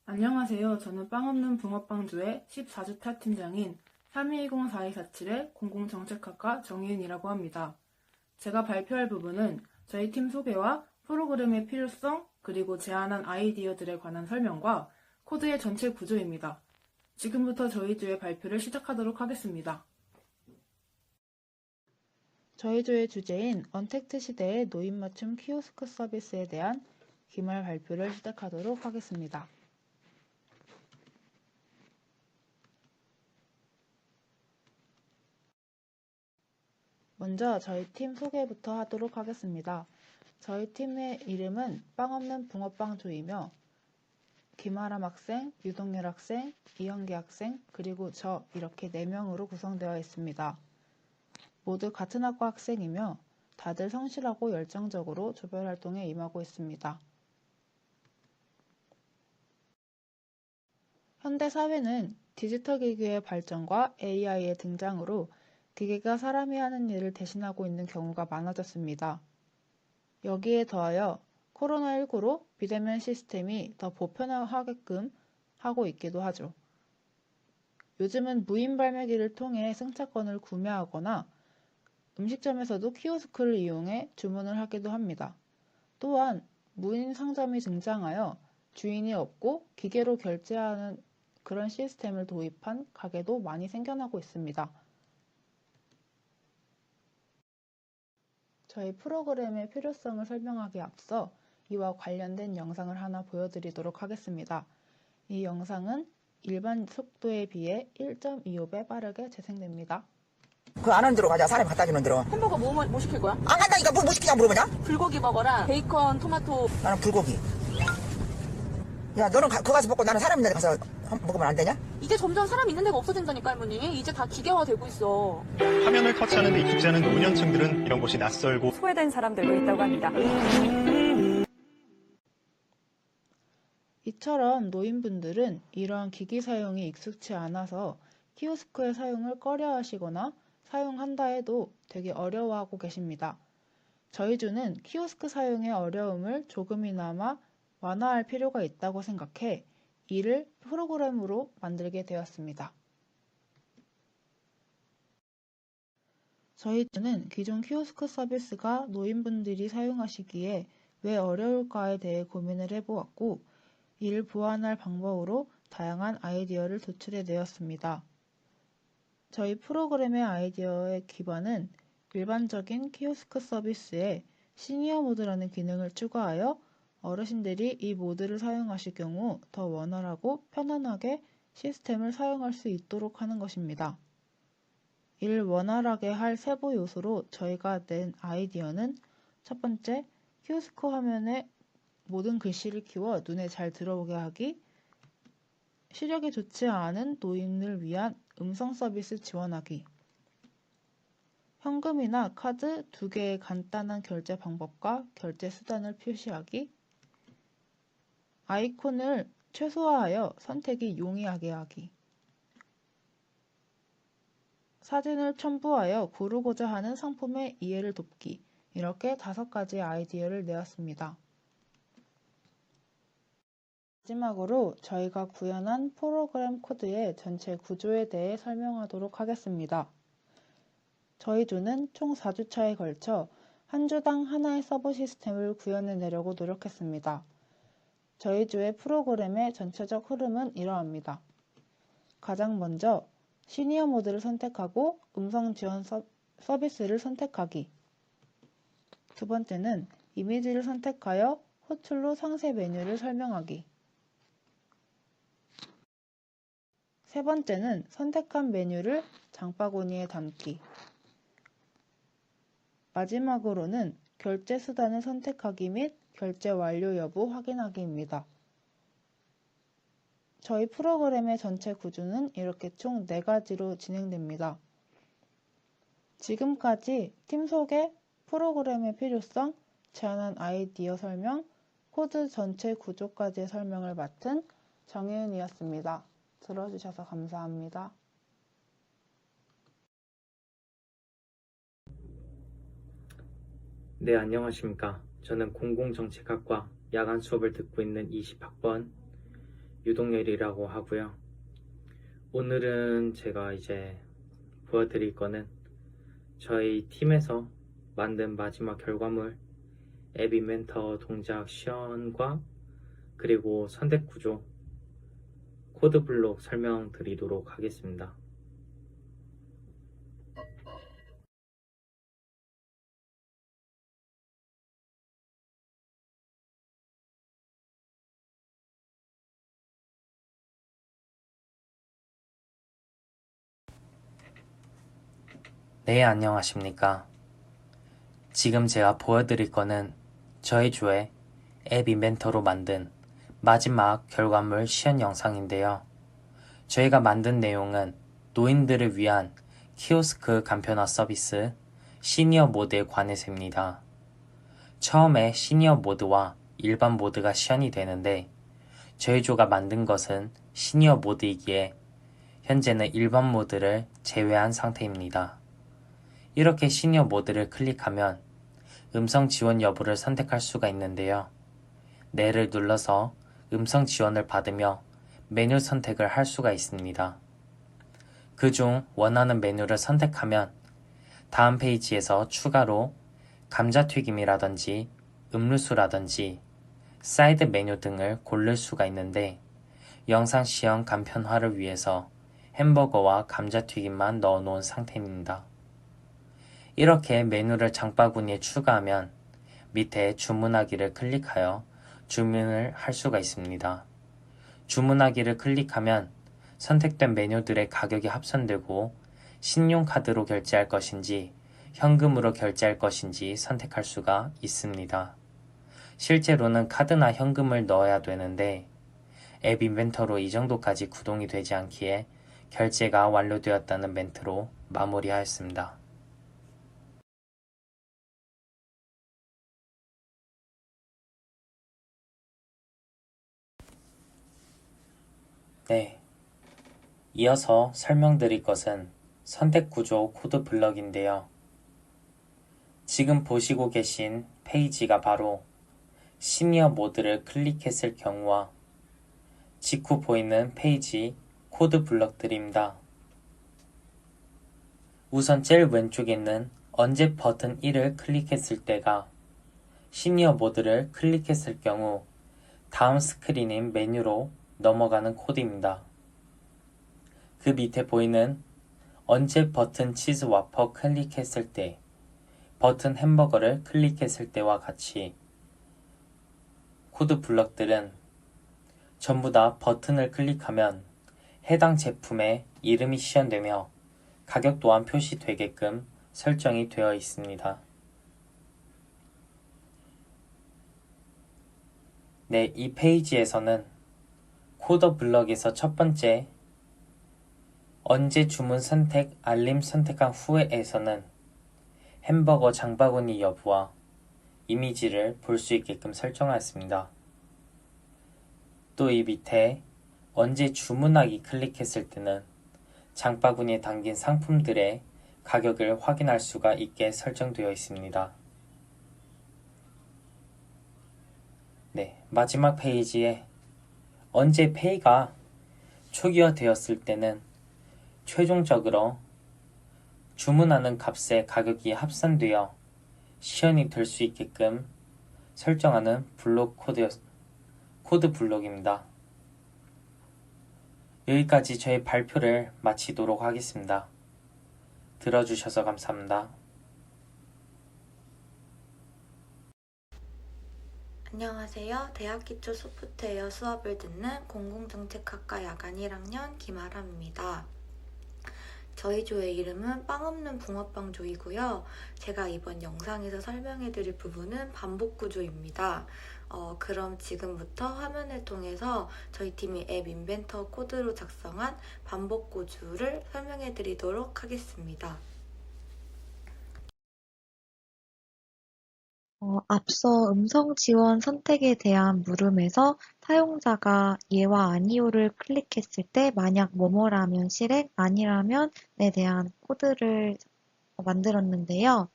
안녕하세요. 저는 빵 없는 붕어빵조의 14주 탈팀장인 3210-4247의 공공정책학과 정희은이라고 합니다. 제가 발표할 부분은 저희 팀 소개와 프로그램의 필요성, 그리고 제안한 아이디어들에 관한 설명과 코드의 전체 구조입니다. 지금부터 저희 조의 발표를 시작하도록 하겠습니다. 저희 조의 주제인 언택트 시대의 노인 맞춤 키오스크 서비스에 대한 기말 발표를 시작하도록 하겠습니다. 먼저 저희 팀 소개부터 하도록 하겠습니다. 저희 팀의 이름은 빵 없는 붕어빵조이며 김아람 학생, 유동열 학생, 이현기 학생, 그리고 저 이렇게 4명으로 구성되어 있습니다. 모두 같은 학과 학생이며 다들 성실하고 열정적으로 조별 활동에 임하고 있습니다. 현대 사회는 디지털 기기의 발전과 AI의 등장으로 기계가 사람이 하는 일을 대신하고 있는 경우가 많아졌습니다. 여기에 더하여 코로나19로 비대면 시스템이 더 보편화하게끔 하고 있기도 하죠. 요즘은 무인 발매기를 통해 승차권을 구매하거나 음식점에서도 키오스크를 이용해 주문을 하기도 합니다. 또한 무인 상점이 등장하여 주인이 없고 기계로 결제하는 그런 시스템을 도입한 가게도 많이 생겨나고 있습니다. 저희 프로그램의 필요성을 설명하기에 앞서 이와 관련된 영상을 하나 보여드리도록 하겠습니다. 이 영상은 일반 속도에 비해 1.25배 빠르게 재생됩니다. 그 안 하는 대로 가자. 사람이 갖다 주는 대로. 햄버거 뭐 시킬 거야? 안 간다니까 뭐 시키냐 물어보냐? 불고기 버거랑 베이컨, 토마토. 나는 불고기. 야 너는 그거 가서 먹고 나는 사람 있는 데 가서 먹으면 안 되냐? 이제 점점 사람 있는 데가 없어진다니까, 할머니. 이제 다 기계화 되고 있어. 화면을 터치하는 데 익숙지 않은 노년층들은 이런 곳이 낯설고 소외된 사람들도 있다고 합니다. 이처럼 노인분들은 이러한 기기 사용이 익숙치 않아서 키오스크의 사용을 꺼려 하시거나 사용한다 해도 되게 어려워하고 계십니다. 저희 조는 키오스크 사용의 어려움을 조금이나마 완화할 필요가 있다고 생각해 이를 프로그램으로 만들게 되었습니다. 저희 조는 기존 키오스크 서비스가 노인분들이 사용하시기에 왜 어려울까에 대해 고민을 해보았고 이를 보완할 방법으로 다양한 아이디어를 도출해 내었습니다. 저희 프로그램의 아이디어의 기반은 일반적인 키오스크 서비스에 시니어 모드라는 기능을 추가하여 어르신들이 이 모드를 사용하실 경우 더 원활하고 편안하게 시스템을 사용할 수 있도록 하는 것입니다. 이를 원활하게 할 세부 요소로 저희가 낸 아이디어는 첫 번째, 키오스크 화면에 모든 글씨를 키워 눈에 잘 들어오게 하기, 시력이 좋지 않은 노인을 위한 음성 서비스 지원하기, 현금이나 카드 2개의 간단한 결제 방법과 결제 수단을 표시하기, 아이콘을 최소화하여 선택이 용이하게 하기, 사진을 첨부하여 고르고자 하는 상품의 이해를 돕기, 이렇게 5가지 아이디어를 내었습니다. 마지막으로 저희가 구현한 프로그램 코드의 전체 구조에 대해 설명하도록 하겠습니다. 저희 조는 총 4주차에 걸쳐 한 주당 하나의 서버 시스템을 구현해내려고 노력했습니다. 저희 조의 프로그램의 전체적 흐름은 이러합니다. 가장 먼저 시니어 모드를 선택하고 음성 지원 서비스를 선택하기. 두 번째는 이미지를 선택하여 호출로 상세 메뉴를 설명하기. 세 번째는 선택한 메뉴를 장바구니에 담기. 마지막으로는 결제 수단을 선택하기 및 결제 완료 여부 확인하기입니다. 저희 프로그램의 전체 구조는 이렇게 총 4가지로 진행됩니다. 지금까지 팀 소개, 프로그램의 필요성, 제안한 아이디어 설명, 코드 전체 구조까지의 설명을 맡은 정혜은이었습니다. 들어주셔서 감사합니다. 네, 안녕하십니까. 저는 공공정책학과 야간 수업을 듣고 있는 20학번 유동열이라고 하고요. 오늘은 제가 이제 보여드릴 거는 저희 팀에서 만든 마지막 결과물 앱 인벤터 동작 시연과 그리고 선택 구조 코드 블록 설명드리도록 하겠습니다. 네, 안녕하십니까. 지금 제가 보여드릴 거는 저희 조의 앱 인벤터로 만든 마지막 결과물 시연 영상인데요. 저희가 만든 내용은 노인들을 위한 키오스크 간편화 서비스 시니어 모드에 관해서입니다. 처음에 시니어 모드와 일반 모드가 시연이 되는데 저희 조가 만든 것은 시니어 모드이기에 현재는 일반 모드를 제외한 상태입니다. 이렇게 시니어 모드를 클릭하면 음성 지원 여부를 선택할 수가 있는데요. 네를 눌러서 음성 지원을 받으며 메뉴 선택을 할 수가 있습니다. 그중 원하는 메뉴를 선택하면 다음 페이지에서 추가로 감자튀김이라든지 음료수라든지 사이드 메뉴 등을 고를 수가 있는데 영상 시연 간편화를 위해서 햄버거와 감자튀김만 넣어 놓은 상태입니다. 이렇게 메뉴를 장바구니에 추가하면 밑에 주문하기를 클릭하여 주문을 할 수가 있습니다. 주문하기를 클릭하면 선택된 메뉴들의 가격이 합산되고 신용카드로 결제할 것인지 현금으로 결제할 것인지 선택할 수가 있습니다. 실제로는 카드나 현금을 넣어야 되는데 앱 인벤터로 이 정도까지 구동이 되지 않기에 결제가 완료되었다는 멘트로 마무리하였습니다. 네, 이어서 설명드릴 것은 선택구조 코드 블럭인데요. 지금 보시고 계신 페이지가 바로 시니어 모드를 클릭했을 경우와 직후 보이는 페이지 코드 블럭들입니다. 우선 제일 왼쪽에 있는 언제 버튼 1을 클릭했을 때가 시니어 모드를 클릭했을 경우 다음 스크린인 메뉴로 넘어가는 코드입니다. 그 밑에 보이는 언제 버튼 치즈 와퍼 클릭했을 때, 버튼 햄버거를 클릭했을 때와 같이 코드 블럭들은 전부 다 버튼을 클릭하면 해당 제품의 이름이 시연되며 가격 또한 표시되게끔 설정이 되어 있습니다. 네, 이 페이지에서는 코드 블럭에서 첫 번째 언제 주문 선택 알림 선택한 후에에서는 햄버거 장바구니 여부와 이미지를 볼 수 있게끔 설정하였습니다. 또 이 밑에 언제 주문하기 클릭했을 때는 장바구니에 담긴 상품들의 가격을 확인할 수가 있게 설정되어 있습니다. 네, 마지막 페이지에 언제 페이가 초기화되었을 때는 최종적으로 주문하는 값의 가격이 합산되어 시연이 될 수 있게끔 설정하는 코드 블록입니다. 여기까지 저희 발표를 마치도록 하겠습니다. 들어주셔서 감사합니다. 안녕하세요. 대학기초 소프트웨어 수업을 듣는 공공정책학과 야간 1학년 김아람입니다. 저희 조의 이름은 빵 없는 붕어빵 조이고요. 제가 이번 영상에서 설명해드릴 부분은 반복 구조입니다. 그럼 지금부터 화면을 통해서 저희 팀이 앱 인벤터 코드로 작성한 반복 구조를 설명해드리도록 하겠습니다. 앞서 음성 지원 선택에 대한 물음에서 사용자가 예와 아니오를 클릭했을 때 만약 뭐뭐라면 실행, 아니라면에 대한 코드를 만들었는데요.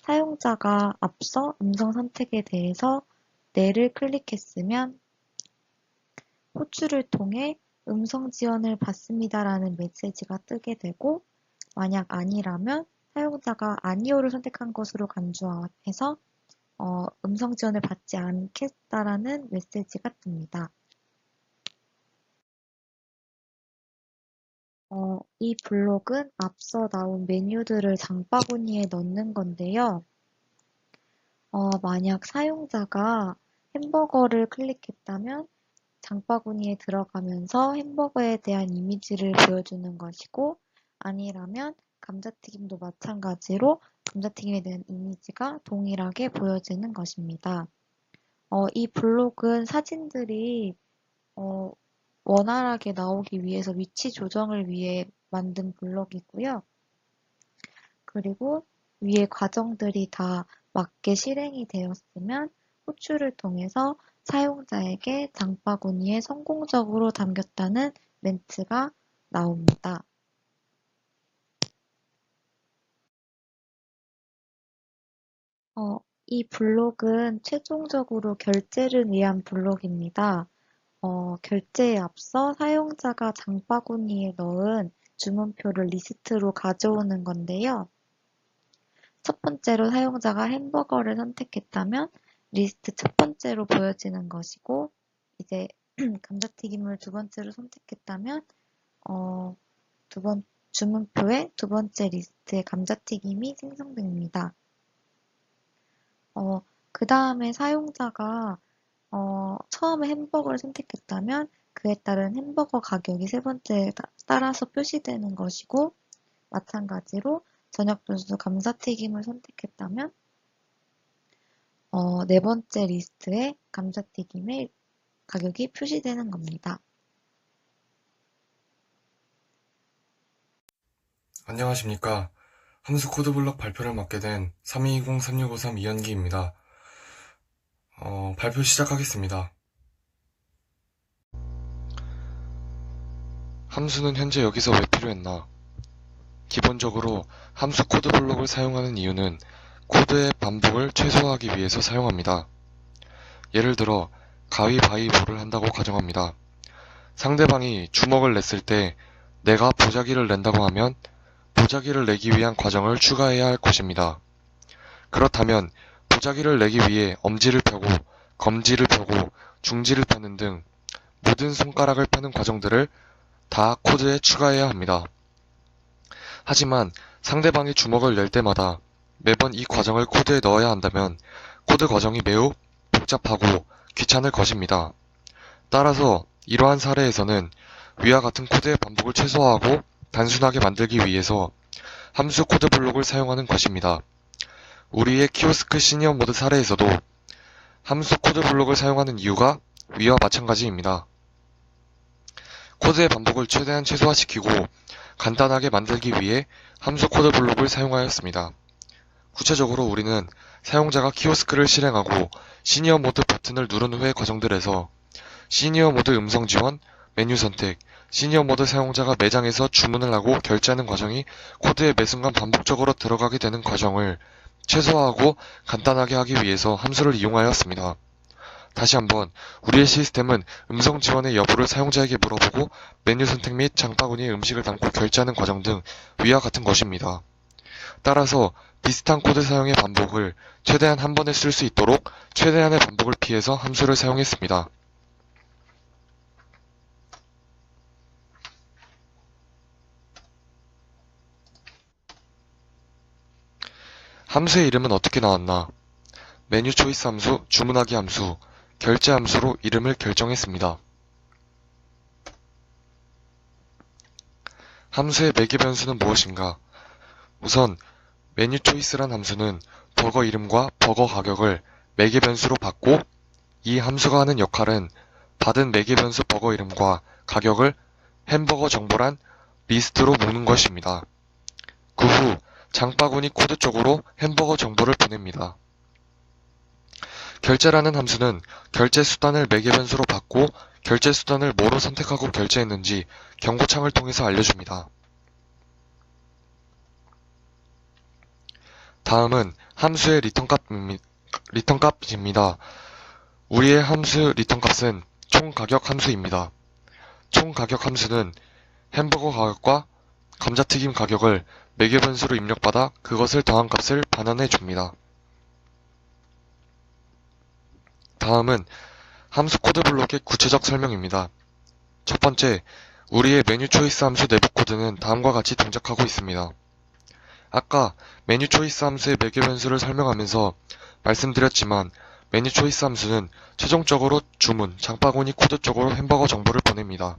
사용자가 앞서 음성 선택에 대해서 네를 클릭했으면 호출을 통해 음성 지원을 받습니다라는 메시지가 뜨게 되고, 만약 아니라면 사용자가 아니오를 선택한 것으로 간주해서 음성 지원을 받지 않겠다라는 메시지가 뜹니다. 이 블록은 앞서 나온 메뉴들을 장바구니에 넣는 건데요. 만약 사용자가 햄버거를 클릭했다면 장바구니에 들어가면서 햄버거에 대한 이미지를 보여주는 것이고, 아니라면 감자튀김도 마찬가지로 감자튀김에 대한 이미지가 동일하게 보여지는 것입니다. 이 블록은 사진들이 원활하게 나오기 위해서 위치 조정을 위해 만든 블록이고요. 그리고 위에 과정들이 다 맞게 실행이 되었으면 호출을 통해서 사용자에게 장바구니에 성공적으로 담겼다는 멘트가 나옵니다. 이 블록은 최종적으로 결제를 위한 블록입니다. 결제에 앞서 사용자가 장바구니에 넣은 주문표를 리스트로 가져오는 건데요. 첫 번째로 사용자가 햄버거를 선택했다면 리스트 첫 번째로 보여지는 것이고, 이제 감자튀김을 두 번째로 선택했다면 주문표의 두 번째 리스트에 감자튀김이 생성됩니다. 그 다음에 사용자가 처음에 햄버거를 선택했다면 그에 따른 햄버거 가격이 세 번째에 따라서 표시되는 것이고, 마찬가지로 저녁 분수 감자튀김을 선택했다면 네 번째 리스트에 감자튀김의 가격이 표시되는 겁니다. 안녕하십니까. 함수 코드 블록 발표를 맡게 된 3220-3653 이현기입니다. 발표 시작하겠습니다. 함수는 현재 여기서 왜 필요했나? 기본적으로 함수 코드 블록을 사용하는 이유는 코드의 반복을 최소화하기 위해서 사용합니다. 예를 들어 가위바위보를 한다고 가정합니다. 상대방이 주먹을 냈을 때 내가 보자기를 낸다고 하면 보자기를 내기 위한 과정을 추가해야 할 것입니다. 그렇다면 보자기를 내기 위해 엄지를 펴고 검지를 펴고 중지를 펴는 등 모든 손가락을 펴는 과정들을 다 코드에 추가해야 합니다. 하지만 상대방이 주먹을 낼 때마다 매번 이 과정을 코드에 넣어야 한다면 코드 과정이 매우 복잡하고 귀찮을 것입니다. 따라서 이러한 사례에서는 위와 같은 코드의 반복을 최소화하고 단순하게 만들기 위해서 함수 코드 블록을 사용하는 것입니다. 우리의 키오스크 시니어 모드 사례에서도 함수 코드 블록을 사용하는 이유가 위와 마찬가지입니다. 코드의 반복을 최대한 최소화시키고 간단하게 만들기 위해 함수 코드 블록을 사용하였습니다. 구체적으로 우리는 사용자가 키오스크를 실행하고 시니어 모드 버튼을 누른 후의 과정들에서 시니어 모드 음성 지원, 메뉴 선택, 시니어 모드 사용자가 매장에서 주문을 하고 결제하는 과정이 코드에 매 순간 반복적으로 들어가게 되는 과정을 최소화하고 간단하게 하기 위해서 함수를 이용하였습니다. 다시 한번 우리의 시스템은 음성 지원의 여부를 사용자에게 물어보고 메뉴 선택 및 장바구니에 음식을 담고 결제하는 과정 등 위와 같은 것입니다. 따라서 비슷한 코드 사용의 반복을 최대한 한 번에 쓸 수 있도록 최대한의 반복을 피해서 함수를 사용했습니다. 함수의 이름은 어떻게 나왔나? 메뉴 초이스 함수, 주문하기 함수, 결제 함수로 이름을 결정했습니다. 함수의 매개 변수는 무엇인가? 우선 메뉴 초이스란 함수는 버거 이름과 버거 가격을 매개 변수로 받고 이 함수가 하는 역할은 받은 매개 변수 버거 이름과 가격을 햄버거 정보란 리스트로 모으는 것입니다. 그 후 장바구니 코드 쪽으로 햄버거 정보를 보냅니다. 결제라는 함수는 결제 수단을 매개 변수로 받고 결제 수단을 뭐로 선택하고 결제했는지 경고창을 통해서 알려줍니다. 다음은 함수의 리턴값입니다. 우리의 함수 리턴값은 총가격 함수입니다. 총가격 함수는 햄버거 가격과 감자튀김 가격을 매개 변수로 입력받아 그것을 더한 값을 반환해 줍니다. 다음은 함수 코드 블록의 구체적 설명입니다. 첫 번째, 우리의 메뉴 초이스 함수 내부 코드는 다음과 같이 동작하고 있습니다. 아까 메뉴 초이스 함수의 매개 변수를 설명하면서 말씀드렸지만 메뉴 초이스 함수는 최종적으로 주문, 장바구니 코드 쪽으로 햄버거 정보를 보냅니다.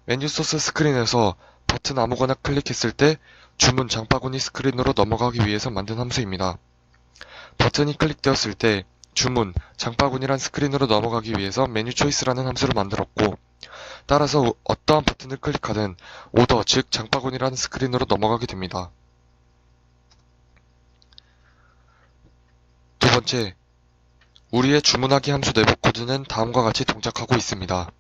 메뉴 소스 스크린에서 버튼 아무거나 클릭했을 때 주문 장바구니 스크린으로 넘어가기 위해서 만든 함수입니다. 버튼이 클릭되었을 때 주문, 장바구니란 스크린으로 넘어가기 위해서 메뉴 초이스라는 함수를 만들었고, 따라서 어떠한 버튼을 클릭하든 오더, 즉 장바구니라는 스크린으로 넘어가게 됩니다. 두 번째, 우리의 주문하기 함수 내부 코드는 다음과 같이 동작하고 있습니다.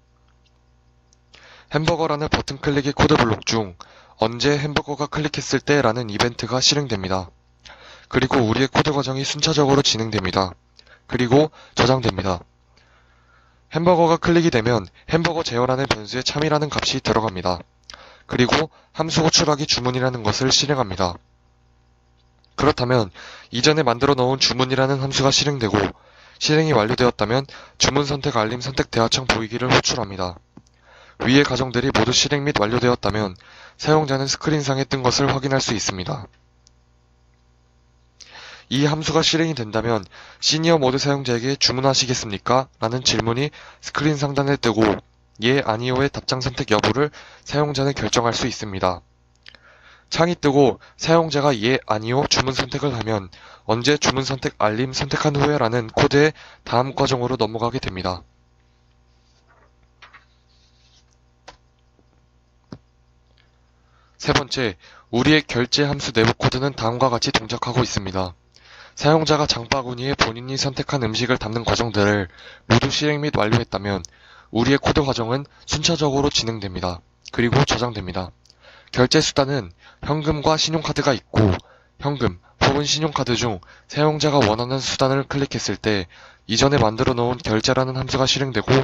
햄버거라는 버튼 클릭의 코드 블록 중 언제 햄버거가 클릭했을 때 라는 이벤트가 실행됩니다. 그리고 우리의 코드 과정이 순차적으로 진행됩니다. 그리고 저장됩니다. 햄버거가 클릭이 되면 햄버거 제어라는 변수에 참이라는 값이 들어갑니다. 그리고 함수 호출하기 주문이라는 것을 실행합니다. 그렇다면 이전에 만들어 놓은 주문이라는 함수가 실행되고 실행이 완료되었다면 주문 선택 알림 선택 대하청 보이기를 호출합니다. 위의 과정들이 모두 실행 및 완료되었다면 사용자는 스크린상에 뜬 것을 확인할 수 있습니다. 이 함수가 실행이 된다면 시니어 모드 사용자에게 주문하시겠습니까? 라는 질문이 스크린 상단에 뜨고 예, 아니요의 답장 선택 여부를 사용자는 결정할 수 있습니다. 창이 뜨고 사용자가 예, 아니요 주문 선택을 하면 언제 주문 선택 알림 선택한 후에 라는 코드의 다음 과정으로 넘어가게 됩니다. 세 번째, 우리의 결제 함수 내부 코드는 다음과 같이 동작하고 있습니다. 사용자가 장바구니에 본인이 선택한 음식을 담는 과정들을 모두 실행 및 완료했다면 우리의 코드 과정은 순차적으로 진행됩니다. 그리고 저장됩니다. 결제 수단은 현금과 신용카드가 있고 현금 혹은 신용카드 중 사용자가 원하는 수단을 클릭했을 때 이전에 만들어 놓은 결제라는 함수가 실행되고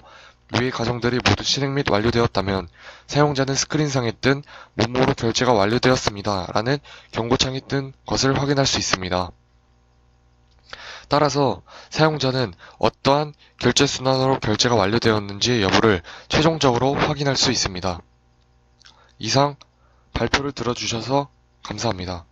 위의 과정들이 모두 실행 및 완료되었다면 사용자는 스크린상에 뜬 뭐뭐로 결제가 완료되었습니다 라는 경고창이 뜬 것을 확인할 수 있습니다. 따라서 사용자는 어떠한 결제 수단으로 결제가 완료되었는지의 여부를 최종적으로 확인할 수 있습니다. 이상 발표를 들어주셔서 감사합니다.